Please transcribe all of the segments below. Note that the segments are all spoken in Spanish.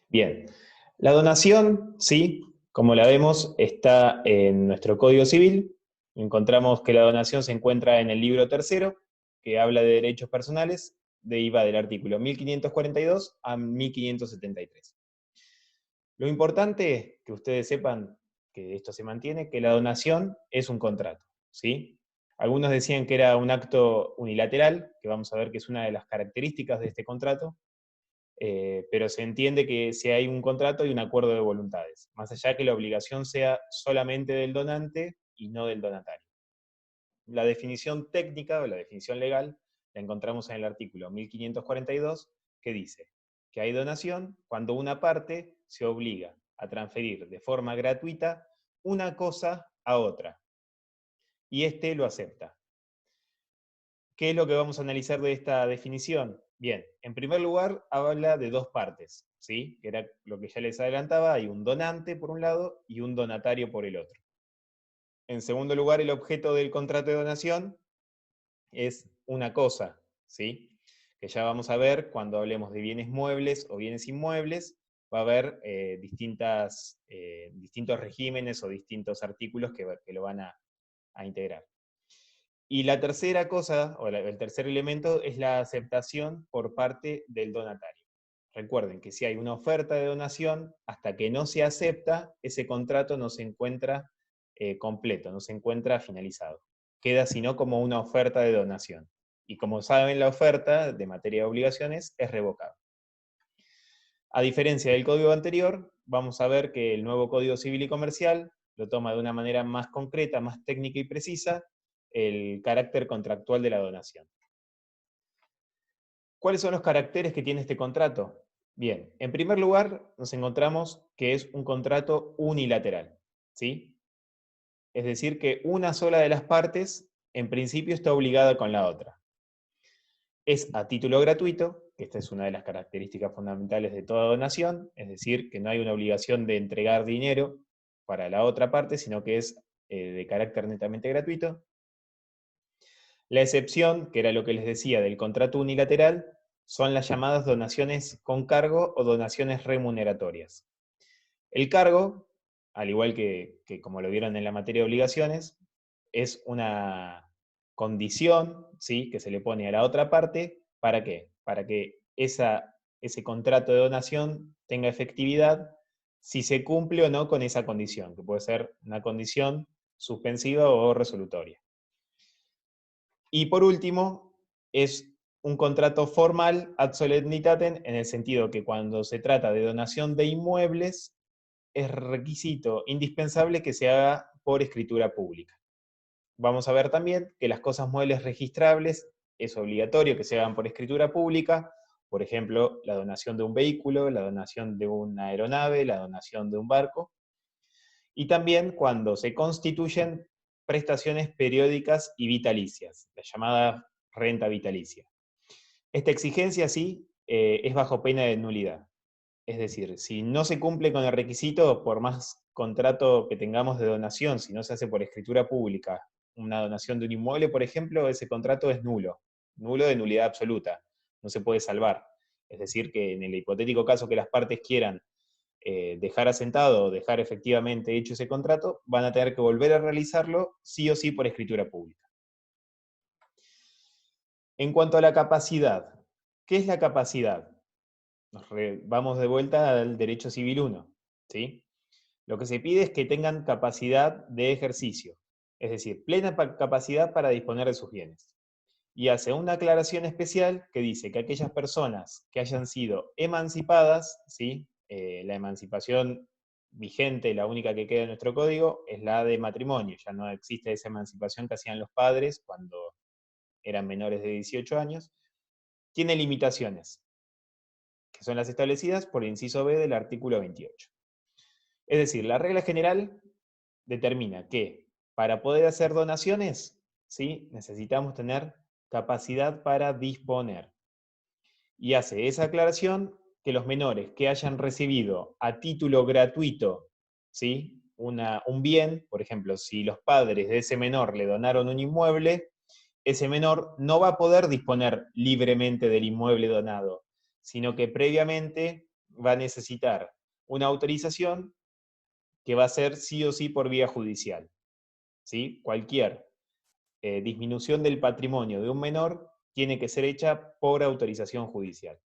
Bien, la donación, sí, como la vemos, está en nuestro Código Civil. Encontramos que la donación se encuentra en el libro tercero, que habla de derechos personales, deriva del artículo 1542 a 1573. Lo importante que ustedes sepan que esto se mantiene, que la donación es un contrato, ¿sí? Algunos decían que era un acto unilateral, que vamos a ver que es una de las características de este contrato, pero se entiende que si hay un contrato hay un acuerdo de voluntades, más allá que la obligación sea solamente del donante y no del donatario. La definición técnica o la definición legal la encontramos en el artículo 1542, que dice que hay donación cuando una parte se obliga a transferir de forma gratuita una cosa a otra, y éste lo acepta. ¿Qué es lo que vamos a analizar de esta definición? Bien, en primer lugar, habla de dos partes, ¿sí? Que era lo que ya les adelantaba, hay un donante por un lado y un donatario por el otro. En segundo lugar, el objeto del contrato de donación es una cosa, ¿sí? Que ya vamos a ver cuando hablemos de bienes muebles o bienes inmuebles, va a haber distintos regímenes o distintos artículos que lo van a integrar. Y la tercera cosa, o el tercer elemento, es la aceptación por parte del donatario. Recuerden que si hay una oferta de donación, hasta que no se acepta, ese contrato no se encuentra completo, no se encuentra finalizado. Queda sino como una oferta de donación. Y como saben, la oferta de materia de obligaciones es revocable. A diferencia del código anterior, vamos a ver que el nuevo Código Civil y Comercial lo toma de una manera más concreta, más técnica y precisa, el carácter contractual de la donación. ¿Cuáles son los caracteres que tiene este contrato? Bien, en primer lugar, nos encontramos que es un contrato unilateral, ¿sí? Es decir, que una sola de las partes, en principio, está obligada con la otra. Es a título gratuito, que esta es una de las características fundamentales de toda donación, es decir, que no hay una obligación de entregar dinero para la otra parte, sino que es de carácter netamente gratuito. La excepción, que era lo que les decía del contrato unilateral, son las llamadas donaciones con cargo o donaciones remuneratorias. El cargo, al igual que como lo vieron en la materia de obligaciones, es una condición, ¿sí?, que se le pone a la otra parte. ¿Para qué? Para que ese contrato de donación tenga efectividad si se cumple o no con esa condición, que puede ser una condición suspensiva o resolutoria. Y por último, es un contrato formal ad solemnitatem, en el sentido que cuando se trata de donación de inmuebles, es requisito indispensable que se haga por escritura pública. Vamos a ver también que las cosas muebles registrables es obligatorio que se hagan por escritura pública, por ejemplo, la donación de un vehículo, la donación de una aeronave, la donación de un barco, y también cuando se constituyen prestaciones periódicas y vitalicias, la llamada renta vitalicia. Esta exigencia, sí, es bajo pena de nulidad. Es decir, si no se cumple con el requisito, por más contrato que tengamos de donación, si no se hace por escritura pública, una donación de un inmueble, por ejemplo, ese contrato es nulo, nulo de nulidad absoluta, no se puede salvar. Es decir, que en el hipotético caso que las partes quieran dejar asentado o dejar efectivamente hecho ese contrato, van a tener que volver a realizarlo sí o sí por escritura pública. En cuanto a la capacidad, ¿qué es la capacidad? Vamos de vuelta al derecho civil 1, ¿sí? Lo que se pide es que tengan capacidad de ejercicio, es decir, plena capacidad para disponer de sus bienes. Y hace una aclaración especial que dice que aquellas personas que hayan sido emancipadas, ¿sí? La emancipación vigente, la única que queda en nuestro código, es la de matrimonio. Ya no existe esa emancipación que hacían los padres cuando eran menores de 18 años. Tiene limitaciones, que son las establecidas por el inciso B del artículo 28. Es decir, la regla general determina que para poder hacer donaciones, ¿sí?, necesitamos tener capacidad para disponer. Y hace esa aclaración que los menores que hayan recibido a título gratuito, ¿sí?, un bien, por ejemplo, si los padres de ese menor le donaron un inmueble, ese menor no va a poder disponer libremente del inmueble donado, sino que previamente va a necesitar una autorización que va a ser sí o sí por vía judicial. ¿Sí? Cualquier disminución del patrimonio de un menor tiene que ser hecha por autorización judicial.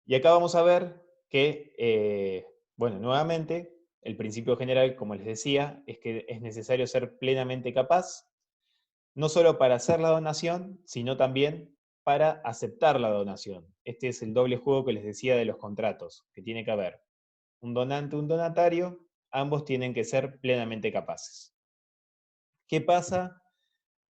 Y acá vamos a ver que, bueno, nuevamente, el principio general, como les decía, es que es necesario ser plenamente capaz, no solo para hacer la donación, sino también para aceptar la donación. Este es el doble juego que les decía de los contratos, que tiene que haber un donante, un donatario, ambos tienen que ser plenamente capaces. ¿Qué pasa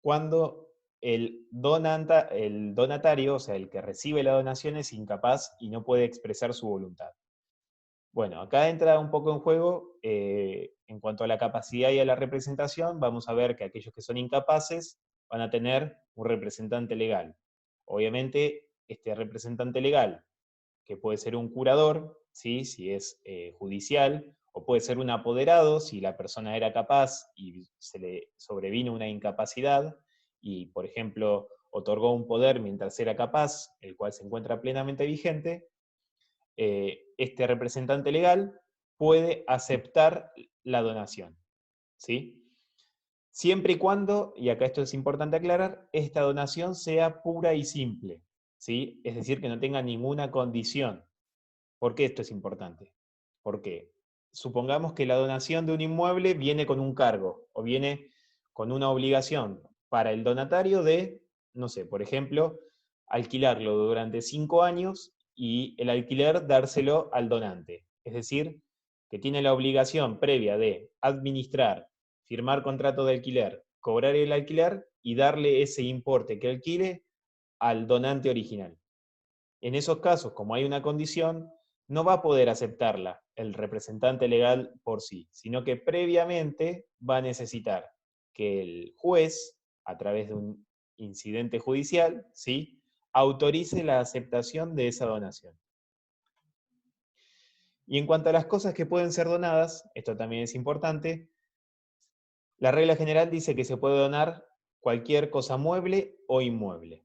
cuando el donatario, o sea, el que recibe la donación, es incapaz y no puede expresar su voluntad? Bueno, acá entra un poco en juego, en cuanto a la capacidad y a la representación, vamos a ver que aquellos que son incapaces van a tener un representante legal. Obviamente, este representante legal, que puede ser un curador, ¿sí? Si es judicial, o puede ser un apoderado, si la persona era capaz y se le sobrevino una incapacidad, y, por ejemplo, otorgó un poder mientras era capaz, el cual se encuentra plenamente vigente, este representante legal puede aceptar la donación, ¿sí? Siempre y cuando, y acá esto es importante aclarar, esta donación sea pura y simple, ¿sí? Es decir, que no tenga ninguna condición. ¿Por qué esto es importante? Porque supongamos que la donación de un inmueble viene con un cargo o viene con una obligación para el donatario de, no sé, por ejemplo, alquilarlo durante 5 años y el alquiler dárselo al donante. Es decir, que tiene la obligación previa de administrar, firmar contrato de alquiler, cobrar el alquiler y darle ese importe que alquile al donante original. En esos casos, como hay una condición, no va a poder aceptarla el representante legal por sí, sino que previamente va a necesitar que el juez, a través de un incidente judicial, ¿sí?, autorice la aceptación de esa donación. Y en cuanto a las cosas que pueden ser donadas, esto también es importante, la regla general dice que se puede donar cualquier cosa mueble o inmueble.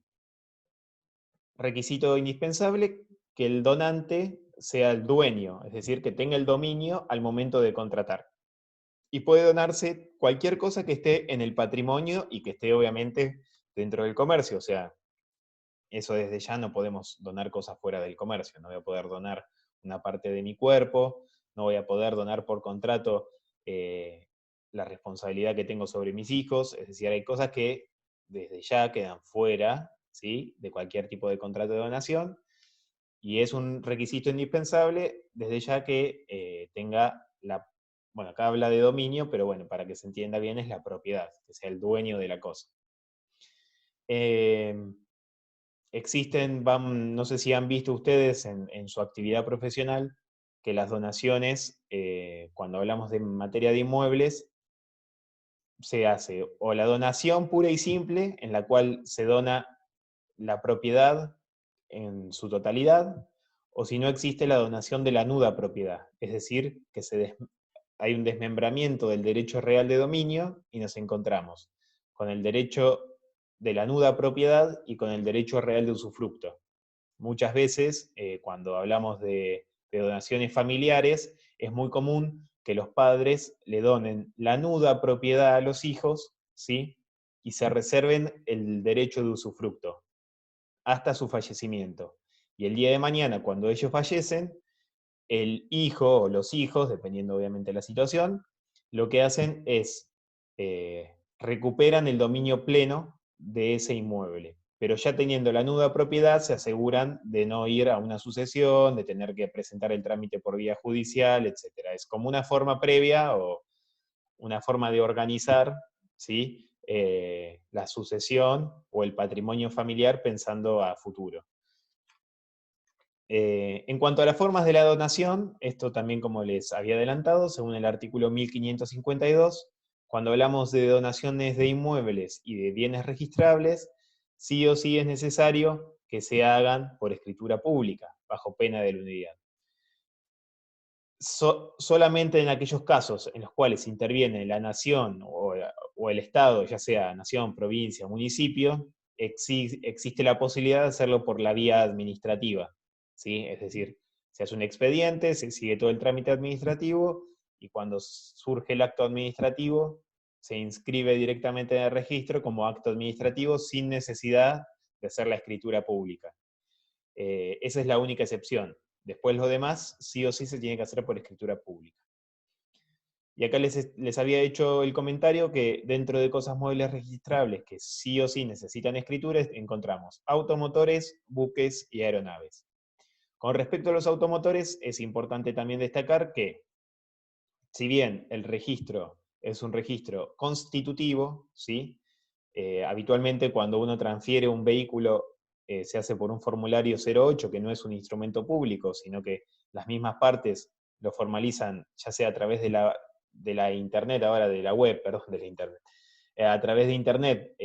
Requisito indispensable, que el donante sea el dueño, es decir, que tenga el dominio al momento de contratar. Y puede donarse cualquier cosa que esté en el patrimonio y que esté obviamente dentro del comercio, o sea, eso desde ya no podemos donar cosas fuera del comercio, no voy a poder donar una parte de mi cuerpo, no voy a poder donar por contrato la responsabilidad que tengo sobre mis hijos, es decir, hay cosas que desde ya quedan fuera, ¿sí?, de cualquier tipo de contrato de donación, y es un requisito indispensable desde ya que tenga la, bueno, acá habla de dominio, pero bueno, para que se entienda bien es la propiedad, que sea el dueño de la cosa. Existen, no sé si han visto ustedes en su actividad profesional, que las donaciones, cuando hablamos de materia de inmuebles, se hace o la donación pura y simple, en la cual se dona la propiedad en su totalidad, o si no existe la donación de la nuda propiedad, es decir, que hay un desmembramiento del derecho real de dominio y nos encontramos con el derecho de la nuda propiedad y con el derecho real de usufructo. Muchas veces, cuando hablamos de donaciones familiares, es muy común que los padres le donen la nuda propiedad a los hijos, ¿sí?, y se reserven el derecho de usufructo hasta su fallecimiento. Y el día de mañana, cuando ellos fallecen, el hijo o los hijos, dependiendo obviamente de la situación, lo que hacen es recuperan el dominio pleno de ese inmueble. Pero ya teniendo la nuda propiedad, se aseguran de no ir a una sucesión, de tener que presentar el trámite por vía judicial, etc. Es como una forma previa o una forma de organizar, ¿sí?, la sucesión o el patrimonio familiar pensando a futuro. En cuanto a las formas de la donación, esto también, como les había adelantado, según el artículo 1552, cuando hablamos de donaciones de inmuebles y de bienes registrables, sí o sí es necesario que se hagan por escritura pública, bajo pena de nulidad. Solamente en aquellos casos en los cuales interviene la nación o el Estado, ya sea nación, provincia, municipio, existe la posibilidad de hacerlo por la vía administrativa. ¿sí? Es decir, se hace un expediente, se sigue todo el trámite administrativo, y cuando surge el acto administrativo, se inscribe directamente en el registro como acto administrativo sin necesidad de hacer la escritura pública. Esa es la única excepción. Después lo demás, sí o sí se tiene que hacer por escritura pública. Y acá les había hecho el comentario que dentro de cosas móviles registrables que sí o sí necesitan escritura, encontramos automotores, buques y aeronaves. Con respecto a los automotores, es importante también destacar que, si bien el registro es un registro constitutivo, ¿sí? Habitualmente cuando uno transfiere un vehículo se hace por un formulario 08, que no es un instrumento público, sino que las mismas partes lo formalizan, ya sea a través de la internet, ahora de la web, perdón, de la internet, a través de internet,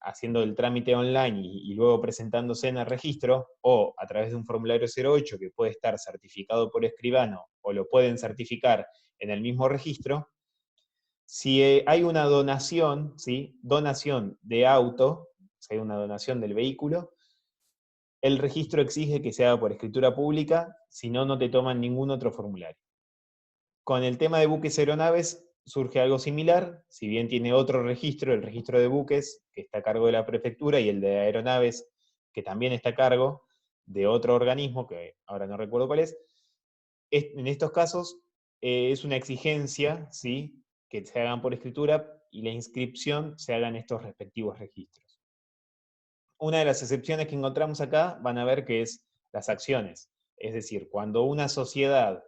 haciendo el trámite online y luego presentándose en el registro, o a través de un formulario 08 que puede estar certificado por escribano, o lo pueden certificar en el mismo registro. Si hay una donación, ¿sí? Donación de auto, si hay una donación del vehículo, el registro exige que se haga por escritura pública, si no, no te toman ningún otro formulario. Con el tema de buques y aeronaves surge algo similar, si bien tiene otro registro, el registro de buques, que está a cargo de la prefectura, y el de aeronaves, que también está a cargo de otro organismo, que ahora no recuerdo cuál es. En estos casos es una exigencia, ¿sí?, que se hagan por escritura y la inscripción se haga en estos respectivos registros. Una de las excepciones que encontramos acá van a ver que es las acciones. Es decir, cuando una sociedad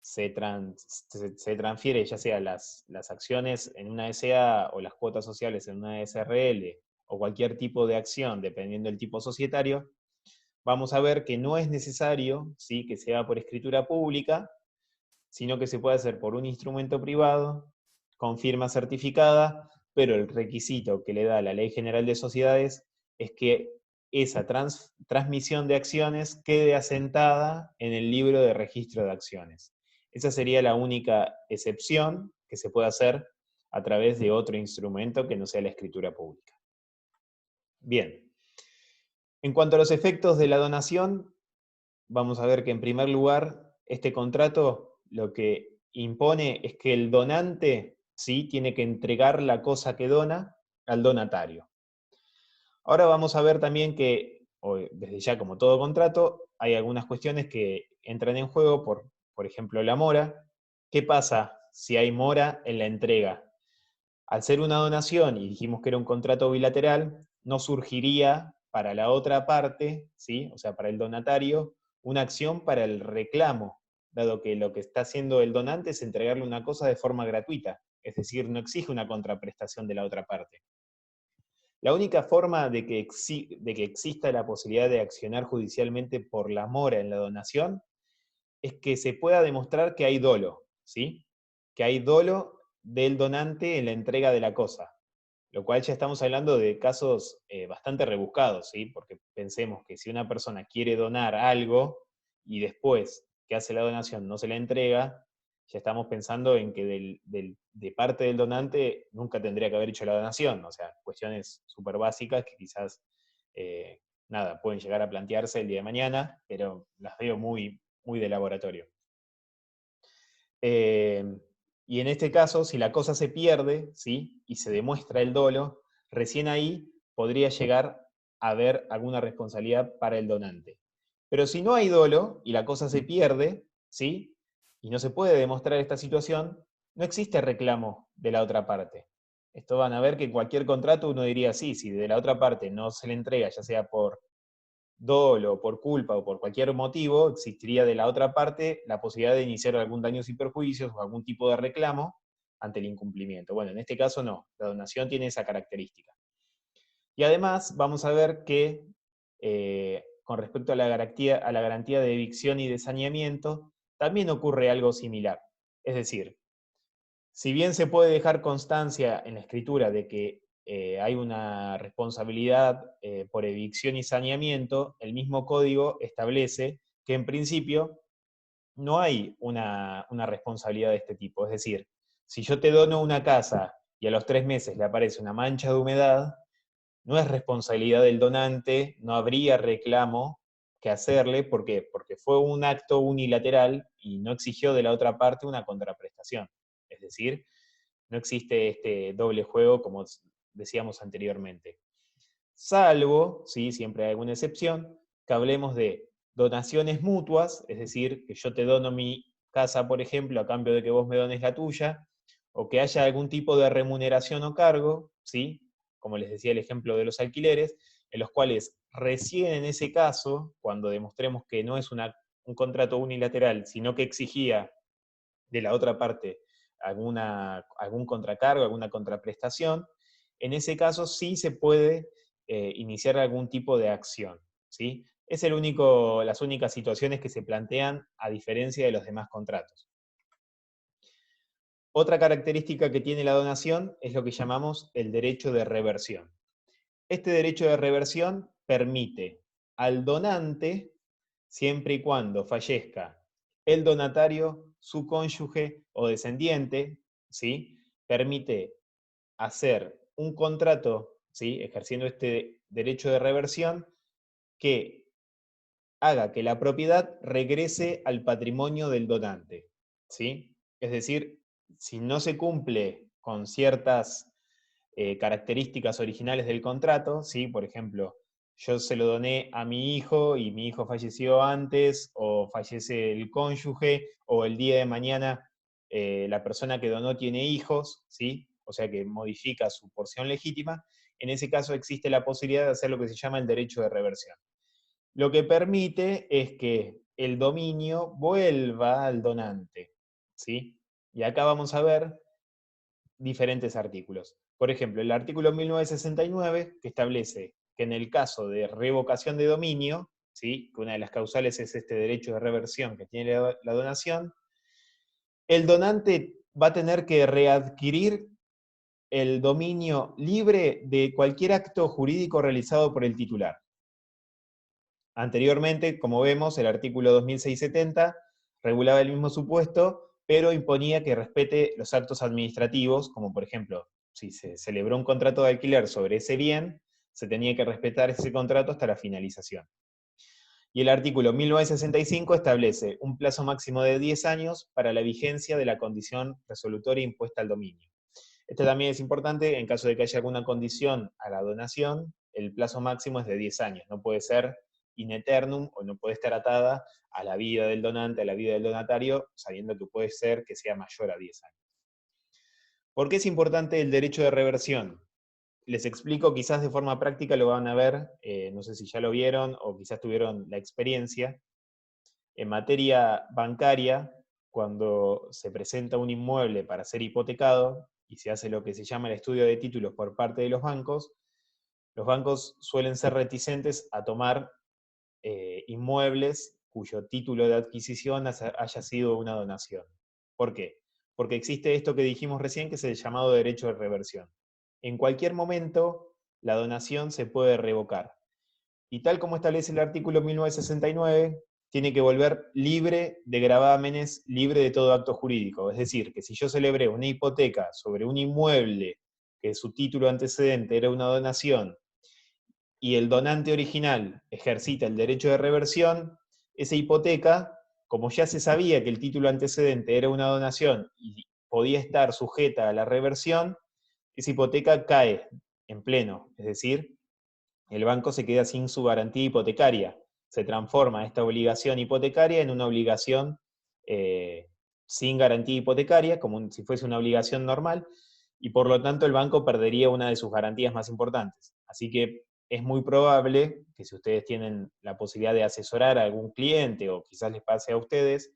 se transfiere, ya sea las acciones en una SA o las cuotas sociales en una SRL o cualquier tipo de acción, dependiendo del tipo societario, vamos a ver que no es necesario, ¿sí?, que se haga por escritura pública, sino que se puede hacer por un instrumento privado, con firma certificada, pero el requisito que le da la Ley General de Sociedades es que esa transmisión de acciones quede asentada en el libro de registro de acciones. Esa sería la única excepción que se puede hacer a través de otro instrumento que no sea la escritura pública. Bien, en cuanto a los efectos de la donación, vamos a ver que en primer lugar, este contrato lo que impone es que el donante, ¿sí?, tiene que entregar la cosa que dona al donatario. Ahora vamos a ver también que, desde ya como todo contrato, hay algunas cuestiones que entran en juego, por ejemplo la mora. ¿Qué pasa si hay mora en la entrega? Al ser una donación, y dijimos que era un contrato bilateral, no surgiría para la otra parte, ¿sí?, o sea, para el donatario, una acción para el reclamo, dado que lo que está haciendo el donante es entregarle una cosa de forma gratuita, es decir, no exige una contraprestación de la otra parte. La única forma de que exista la posibilidad de accionar judicialmente por la mora en la donación es que se pueda demostrar que hay dolo, ¿sí?, que hay dolo del donante en la entrega de la cosa, lo cual ya estamos hablando de casos bastante rebuscados, ¿sí?, porque pensemos que si una persona quiere donar algo y después que hace la donación no se la entrega, ya estamos pensando en que de parte del donante nunca tendría que haber hecho la donación, o sea, cuestiones súper básicas que quizás, nada, pueden llegar a plantearse el día de mañana, pero las veo muy, muy de laboratorio. Y en este caso, si la cosa se pierde, ¿sí?, y se demuestra el dolo, recién ahí podría llegar a haber alguna responsabilidad para el donante. Pero si no hay dolo y la cosa se pierde, ¿sí?, y no se puede demostrar esta situación, no existe reclamo de la otra parte. Esto van a ver que en cualquier contrato uno diría, sí, si de la otra parte no se le entrega, ya sea por dolo, por culpa o por cualquier motivo, existiría de la otra parte la posibilidad de iniciar algún daño sin perjuicios o algún tipo de reclamo ante el incumplimiento. Bueno, en este caso no, la donación tiene esa característica. Y además vamos a ver que con respecto a la garantía de evicción y de saneamiento, también ocurre algo similar. Es decir, si bien se puede dejar constancia en la escritura de que hay una responsabilidad por evicción y saneamiento, el mismo código establece que en principio no hay una responsabilidad de este tipo. Es decir, si yo te dono una casa y a los 3 meses le aparece una mancha de humedad, no es responsabilidad del donante, no habría reclamo que hacerle. ¿Por qué? Porque fue un acto unilateral y no exigió de la otra parte una contraprestación. Es decir, no existe este doble juego como decíamos anteriormente. Salvo, ¿sí? Siempre hay alguna excepción, que hablemos de donaciones mutuas, es decir, que yo te dono mi casa, por ejemplo, a cambio de que vos me dones la tuya, o que haya algún tipo de remuneración o cargo, ¿sí? Como les decía el ejemplo de los alquileres, en los cuales recién en ese caso, cuando demostremos que no es un contrato unilateral, sino que exigía de la otra parte algún contracargo, alguna contraprestación, en ese caso sí se puede iniciar algún tipo de acción, ¿sí? Es las únicas situaciones que se plantean a diferencia de los demás contratos. Otra característica que tiene la donación es lo que llamamos el derecho de reversión. Este derecho de reversión permite al donante, siempre y cuando fallezca el donatario, su cónyuge o descendiente, ¿sí? Permite hacer un contrato, ¿sí? Ejerciendo este derecho de reversión, que haga que la propiedad regrese al patrimonio del donante, ¿sí? Es decir, si no se cumple con ciertas características originales del contrato, ¿sí? Por ejemplo, yo se lo doné a mi hijo y mi hijo falleció antes, o fallece el cónyuge, o el día de mañana la persona que donó tiene hijos, ¿sí? O sea que modifica su porción legítima. En ese caso existe la posibilidad de hacer lo que se llama el derecho de reversión. Lo que permite es que el dominio vuelva al donante, ¿sí? Y acá vamos a ver diferentes artículos. Por ejemplo, el artículo 1969, que establece que en el caso de revocación de dominio, ¿sí? Que una de las causales es este derecho de reversión que tiene la donación, el donante va a tener que readquirir el dominio libre de cualquier acto jurídico realizado por el titular. Anteriormente, como vemos, el artículo 2670 regulaba el mismo supuesto, pero imponía que respete los actos administrativos, como por ejemplo, si se celebró un contrato de alquiler sobre ese bien, se tenía que respetar ese contrato hasta la finalización. Y el artículo 1965 establece un plazo máximo de 10 años para la vigencia de la condición resolutoria impuesta al dominio. Esto también es importante, en caso de que haya alguna condición a la donación, el plazo máximo es de 10 años, no puede ser in eternum o no puede estar atada a la vida del donante, a la vida del donatario, sabiendo que puede ser que sea mayor a 10 años. ¿Por qué es importante el derecho de reversión? Les explico, quizás de forma práctica lo van a ver, no sé si ya lo vieron o quizás tuvieron la experiencia. En materia bancaria, cuando se presenta un inmueble para ser hipotecado y se hace lo que se llama el estudio de títulos por parte de los bancos suelen ser reticentes a tomar inmuebles cuyo título de adquisición haya sido una donación. ¿Por qué? Porque existe esto que dijimos recién, que es el llamado derecho de reversión. En cualquier momento, la donación se puede revocar. Y tal como establece el artículo 1969, tiene que volver libre de gravámenes, libre de todo acto jurídico. Es decir, que si yo celebré una hipoteca sobre un inmueble que su título antecedente era una donación y el donante original ejercita el derecho de reversión, esa hipoteca, como ya se sabía que el título antecedente era una donación y podía estar sujeta a la reversión, esa hipoteca cae en pleno, es decir, el banco se queda sin su garantía hipotecaria. Se transforma esta obligación hipotecaria en una obligación sin garantía hipotecaria, como si fuese una obligación normal, y por lo tanto el banco perdería una de sus garantías más importantes. Así que es muy probable que si ustedes tienen la posibilidad de asesorar a algún cliente, o quizás les pase a ustedes,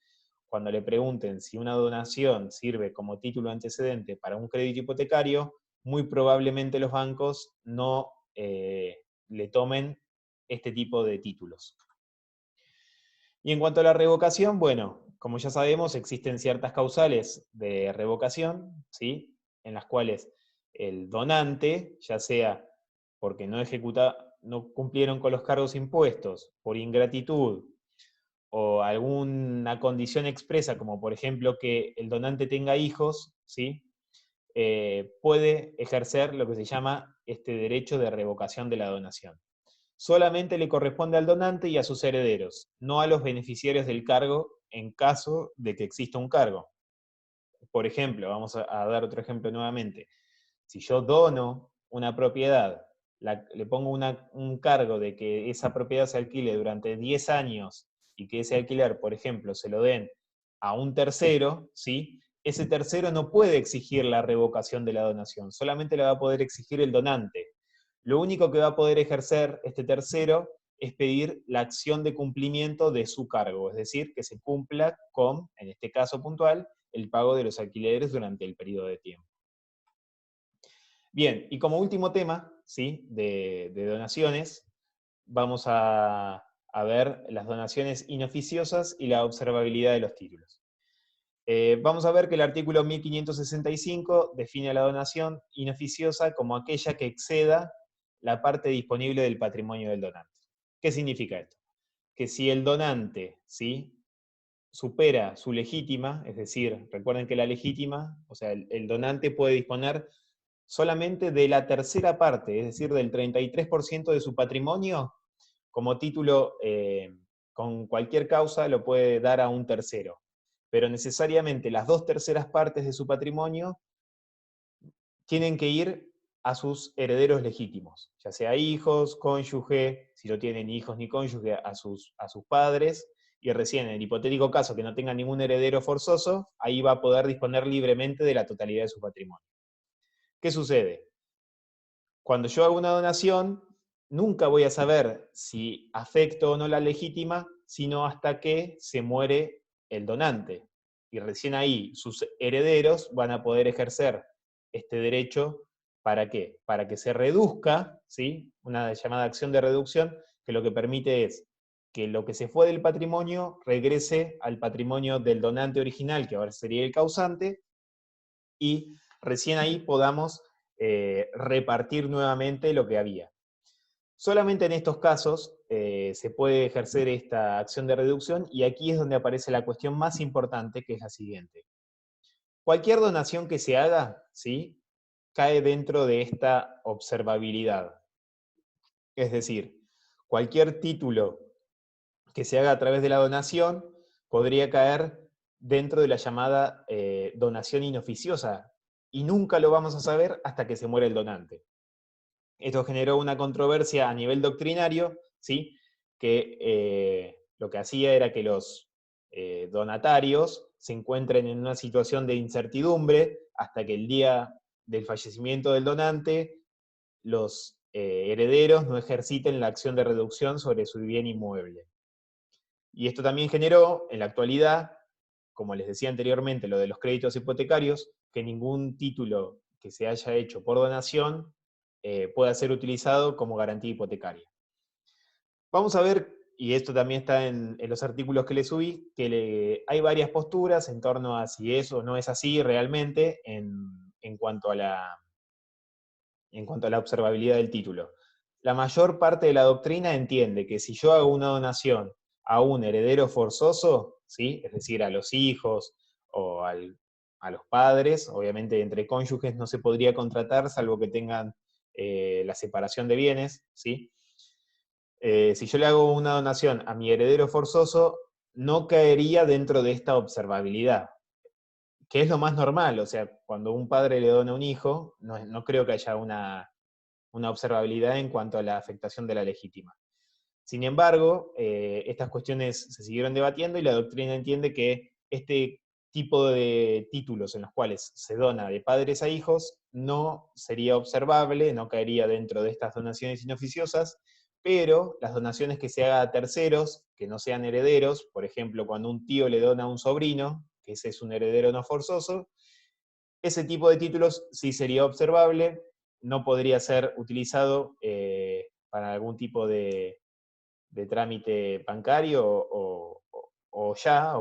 cuando le pregunten si una donación sirve como título antecedente para un crédito hipotecario, muy probablemente los bancos no le tomen este tipo de títulos. Y en cuanto a la revocación, bueno, como ya sabemos, existen ciertas causales de revocación, ¿sí? En las cuales el donante, ya sea porque no cumplieron con los cargos impuestos, por ingratitud, o alguna condición expresa, como por ejemplo que el donante tenga hijos, ¿sí? Puede ejercer lo que se llama este derecho de revocación de la donación. solamente le corresponde al donante y a sus herederos, no a los beneficiarios del cargo en caso de que exista un cargo. Por ejemplo, vamos a dar otro ejemplo nuevamente. Si yo dono una propiedad, le pongo un cargo de que esa propiedad se alquile durante 10 años y que ese alquiler, por ejemplo, se lo den a un tercero, ¿sí? Ese tercero no puede exigir la revocación de la donación, solamente la va a poder exigir el donante. Lo único que va a poder ejercer este tercero es pedir la acción de cumplimiento de su cargo, es decir, que se cumpla con, en este caso puntual, el pago de los alquileres durante el periodo de tiempo. Bien, y como último tema, ¿sí?, de donaciones, vamos a ver las donaciones inoficiosas y la observabilidad de los títulos. Vamos a ver que el artículo 1565 define a la donación inoficiosa como aquella que exceda la parte disponible del patrimonio del donante. ¿Qué significa esto? Que si el donante, ¿sí?, supera su legítima, es decir, recuerden que la legítima, o sea, el donante puede disponer solamente de la tercera parte, es decir, del 33% de su patrimonio, como título, con cualquier causa lo puede dar a un tercero. Pero necesariamente las 2/3 partes de su patrimonio tienen que ir a sus herederos legítimos, ya sea hijos, cónyuge, si no tienen hijos ni cónyuge, a sus padres, y recién en el hipotético caso que no tenga ningún heredero forzoso, ahí va a poder disponer libremente de la totalidad de su patrimonio. ¿Qué sucede? Cuando yo hago una donación, nunca voy a saber si afecto o no la legítima, sino hasta que se muere el donante. Y recién ahí sus herederos van a poder ejercer este derecho. ¿Para qué? Para que se reduzca, ¿sí?, una llamada acción de reducción, que lo que permite es que lo que se fue del patrimonio regrese al patrimonio del donante original, que ahora sería el causante, y recién ahí podamos repartir nuevamente lo que había. Solamente en estos casos se puede ejercer esta acción de reducción, y aquí es donde aparece la cuestión más importante, que es la siguiente. Cualquier donación que se haga, ¿sí?, cae dentro de esta observabilidad. Es decir, cualquier título que se haga a través de la donación podría caer dentro de la llamada donación inoficiosa, y nunca lo vamos a saber hasta que se muere el donante. Esto generó una controversia a nivel doctrinario, ¿sí?, que lo que hacía era que los donatarios se encuentren en una situación de incertidumbre hasta que el día del fallecimiento del donante los herederos no ejerciten la acción de reducción sobre su bien inmueble. Y esto también generó, en la actualidad, como les decía anteriormente, lo de los créditos hipotecarios, que ningún título que se haya hecho por donación pueda ser utilizado como garantía hipotecaria. Vamos a ver, y esto también está en los artículos que le subí, que hay varias posturas en torno a si es o no es así realmente en cuanto a la observabilidad del título. La mayor parte de la doctrina entiende que si yo hago una donación a un heredero forzoso, ¿sí?, es decir, a los hijos o a los padres, obviamente entre cónyuges no se podría contratar, salvo que tengan la separación de bienes, ¿sí? Si yo le hago una donación a mi heredero forzoso, no caería dentro de esta observabilidad, que es lo más normal. O sea, cuando un padre le dona a un hijo, no creo que haya una observabilidad en cuanto a la afectación de la legítima. Sin embargo, estas cuestiones se siguieron debatiendo y la doctrina entiende que este tipo de títulos en los cuales se dona de padres a hijos no sería observable, no caería dentro de estas donaciones inoficiosas, pero las donaciones que se hagan a terceros, que no sean herederos, por ejemplo, cuando un tío le dona a un sobrino, que ese es un heredero no forzoso, ese tipo de títulos sí sería observable, no podría ser utilizado para algún tipo de trámite bancario o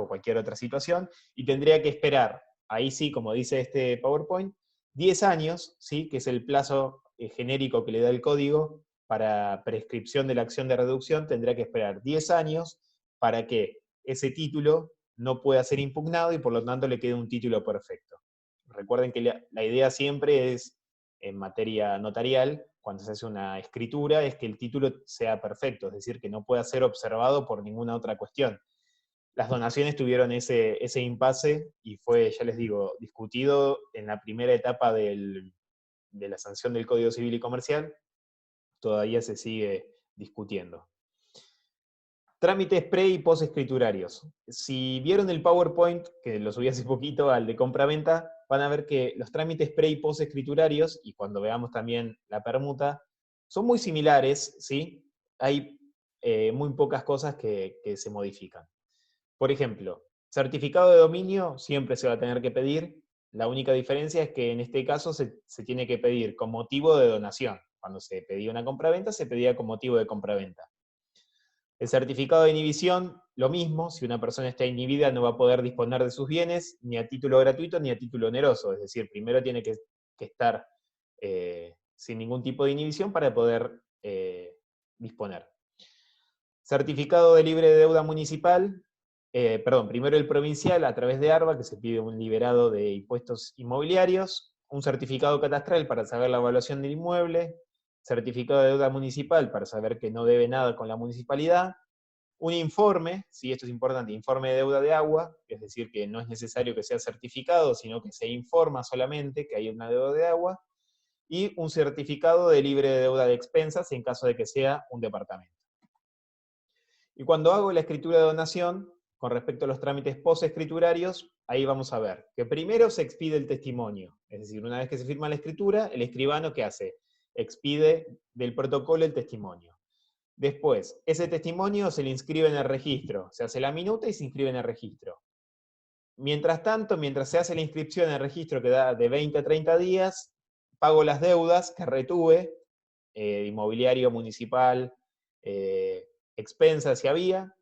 cualquier otra situación, y tendría que esperar, ahí sí, como dice este PowerPoint, 10 años, ¿sí?, que es el plazo genérico que le da el código para prescripción de la acción de reducción. Tendría que esperar 10 años para que ese título no pueda ser impugnado y por lo tanto le quede un título perfecto. Recuerden que la idea siempre es, en materia notarial, cuando se hace una escritura, es que el título sea perfecto, es decir, que no pueda ser observado por ninguna otra cuestión. Las donaciones tuvieron ese impasse y fue, ya les digo, discutido en la primera etapa de la sanción del Código Civil y Comercial, todavía se sigue discutiendo. Trámites pre- y post-escriturarios. Si vieron el PowerPoint, que lo subí hace poquito al de compra-venta, van a ver que los trámites pre- y post-escriturarios, y cuando veamos también la permuta, son muy similares, ¿sí? Hay muy pocas cosas que se modifican. Por ejemplo, certificado de dominio siempre se va a tener que pedir. La única diferencia es que en este caso se tiene que pedir con motivo de donación. Cuando se pedía una compraventa, se pedía con motivo de compraventa. El certificado de inhibición, lo mismo, si una persona está inhibida no va a poder disponer de sus bienes ni a título gratuito ni a título oneroso, es decir, primero tiene que estar sin ningún tipo de inhibición para poder disponer. Certificado de libre de deuda municipal, primero el provincial a través de ARBA, que se pide un liberado de impuestos inmobiliarios, un certificado catastral para saber la evaluación del inmueble, certificado de deuda municipal para saber que no debe nada con la municipalidad, un informe, si esto es importante, informe de deuda de agua, es decir, que no es necesario que sea certificado, sino que se informa solamente que hay una deuda de agua, y un certificado de libre de deuda de expensas en caso de que sea un departamento. Y cuando hago la escritura de donación, con respecto a los trámites post-escriturarios, ahí vamos a ver que primero se expide el testimonio, es decir, una vez que se firma la escritura, el escribano, ¿qué hace? Expide del protocolo el testimonio. Después, ese testimonio se le inscribe en el registro, se hace la minuta y se inscribe en el registro. Mientras tanto, mientras se hace la inscripción en el registro, que da de 20 a 30 días, pago las deudas que retuve, inmobiliario, municipal, expensas si había,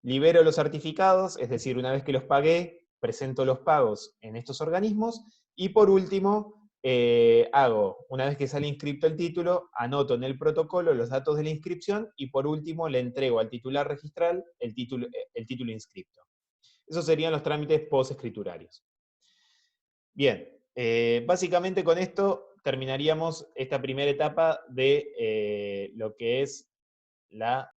libero los certificados, es decir, una vez que los pagué, presento los pagos en estos organismos, y por último, una vez que sale inscripto el título, anoto en el protocolo los datos de la inscripción, y por último le entrego al titular registral el título inscripto. Esos serían los trámites post-escriturarios. Bien, básicamente con esto terminaríamos esta primera etapa de lo que es la